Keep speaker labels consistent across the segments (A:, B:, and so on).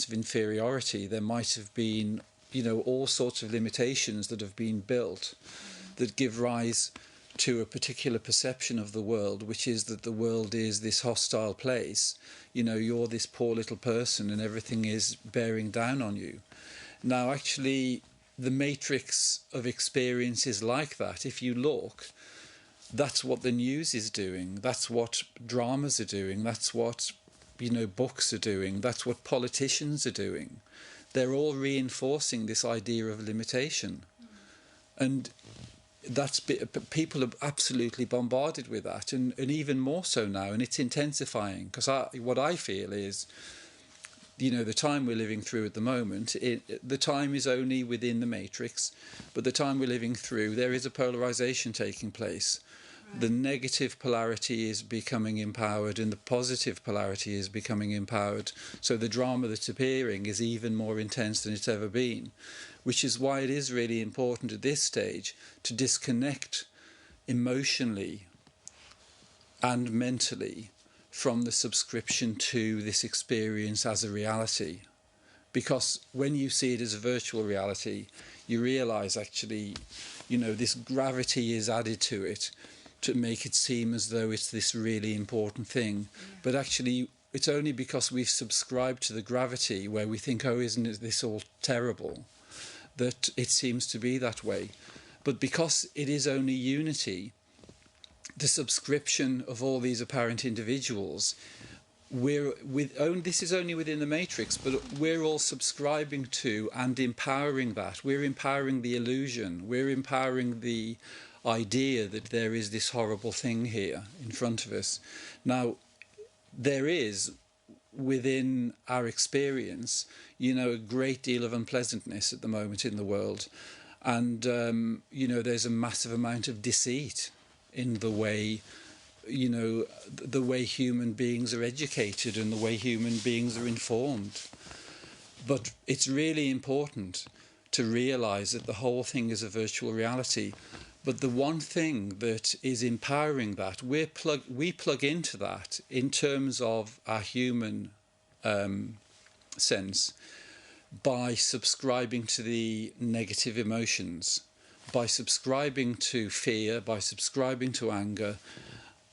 A: of inferiority. There might have been, all sorts of limitations that have been built that give rise to a particular perception of the world, which is that the world is this hostile place. You're this poor little person and everything is bearing down on you. Now, actually, the matrix of experience is like that. If you look, that's what the news is doing. That's what dramas are doing. That's what, books are doing. That's what politicians are doing. They're all reinforcing this idea of limitation. And people are absolutely bombarded with that, and even more so now, and it's intensifying, because what I feel is, the time we're living through at the moment, the time is only within the matrix, but the time we're living through, there is a polarization taking place. Right. The negative polarity is becoming empowered and the positive polarity is becoming empowered. So the drama that's appearing is even more intense than it's ever been, which is why it is really important at this stage to disconnect emotionally and mentally from the subscription to this experience as a reality. Because when you see it as a virtual reality, you realise actually, this gravity is added to it to make it seem as though it's this really important thing. Yeah. But actually, it's only because we've subscribed to the gravity where we think, oh, isn't this all terrible, that it seems to be that way. But because it is only unity, the subscription of all these apparent individuals, this is only within the matrix, but we're all subscribing to and empowering that. We're empowering the illusion. We're empowering the idea that there is this horrible thing here in front of us. Now, there is, within our experience, a great deal of unpleasantness at the moment in the world. And, there's a massive amount of deceit in the way, the way human beings are educated and the way human beings are informed. But it's really important to realise that the whole thing is a virtual reality. But the one thing that is empowering that, we plug into that in terms of our human sense by subscribing to the negative emotions, by subscribing to fear, by subscribing to anger,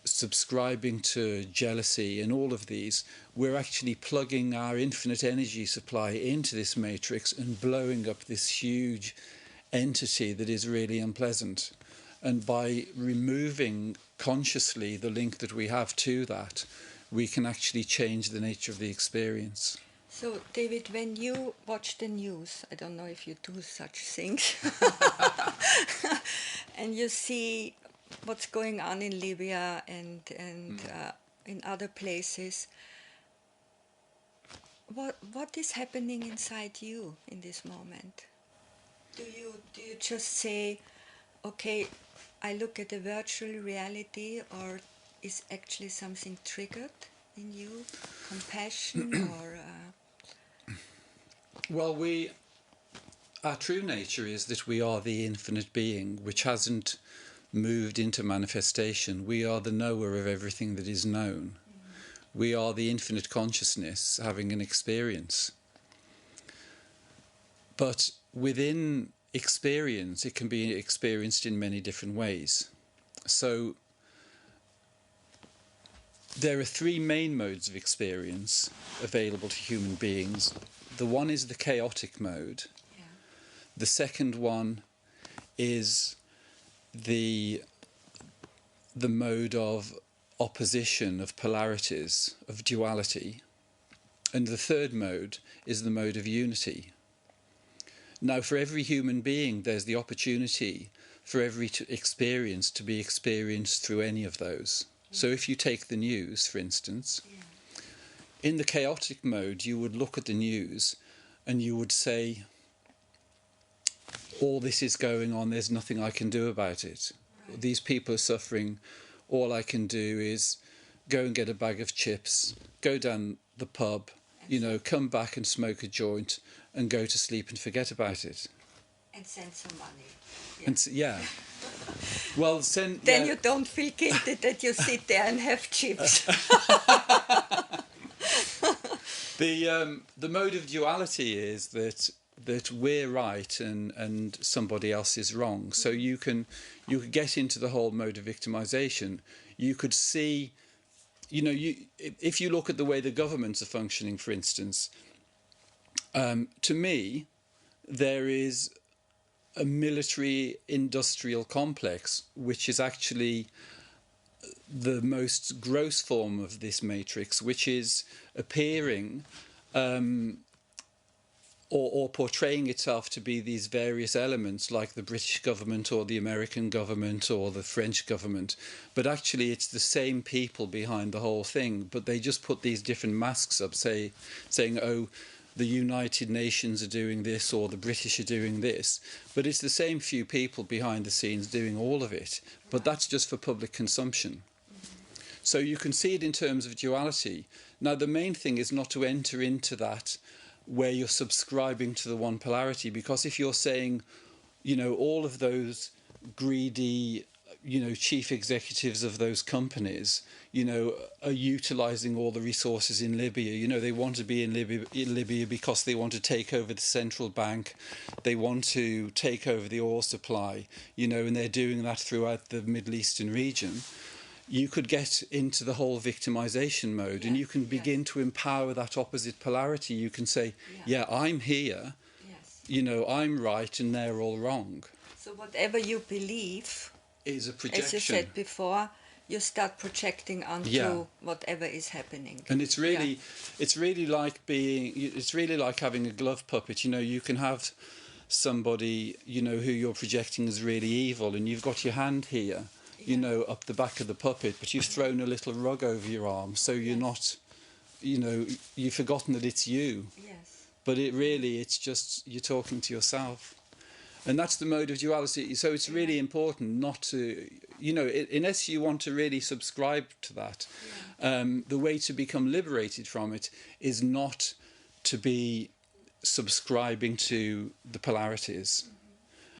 A: subscribing to jealousy, and all of these, we're actually plugging our infinite energy supply into this matrix and blowing up this huge entity that is really unpleasant. And by removing consciously the link that we have to that, we can actually change the nature of the experience.
B: So, David, when you watch the news, I don't know if you do such things, and you see what's going on in Libya and in other places, what is happening inside you in this moment? Do you just say, okay, I look at the virtual reality, or is actually something triggered in you, compassion or?
A: Well, our true nature is that we are the infinite being, which hasn't moved into manifestation. We are the knower of everything that is known. Mm-hmm. We are the infinite consciousness having an experience. But within experience, it can be experienced in many different ways. So there are three main modes of experience available to human beings. The one is the chaotic mode. Yeah. The second one is the mode of opposition, of polarities, of duality. And the third mode is the mode of unity. Now, for every human being, there's the opportunity for every experience to be experienced through any of those. Yeah. So if you take the news, for instance, yeah. In the chaotic mode, you would look at the news and you would say, all this is going on, there's nothing I can do about it. Right. These people are suffering. All I can do is go and get a bag of chips, go down the pub, come back and smoke a joint and go to sleep and forget about it.
B: And send some money.
A: Yeah. And yeah. Well,
B: then you don't feel guilty that you sit there and have chips.
A: The mode of duality is that we're right and somebody else is wrong. So you could get into the whole mode of victimization. You could see, if you look at the way the governments are functioning, for instance, to me, there is a military industrial complex which is actually the most gross form of this matrix, which is appearing or portraying itself to be these various elements like the British government or the American government or the French government, but actually it's the same people behind the whole thing, but they just put these different masks up, saying, oh, the United Nations are doing this or the British are doing this, but it's the same few people behind the scenes doing all of it, but that's just for public consumption. So you can see it in terms of duality. Now the main thing is not to enter into that where you're subscribing to the one polarity, because if you're saying, all of those greedy, chief executives of those companies, are utilising all the resources in Libya. They want to be in Libya because they want to take over the central bank. They want to take over the oil supply, and they're doing that throughout the Middle Eastern region. You could get into the whole victimization mode, and you can begin to empower that opposite polarity. You can say, I'm here, I'm right and they're all wrong.
B: So whatever you believe
A: is a projection.
B: As you said before, you start projecting onto whatever is happening.
A: And it's really like having a glove puppet. You can have somebody, who you're projecting as really evil, and you've got your hand here, up the back of the puppet, but you've thrown a little rug over your arm, so you're not, you've forgotten that it's you.
B: Yes.
A: But it's just, you're talking to yourself. And that's the mode of duality. So it's really important not to, unless you want to really subscribe to that, the way to become liberated from it is not to be subscribing to the polarities.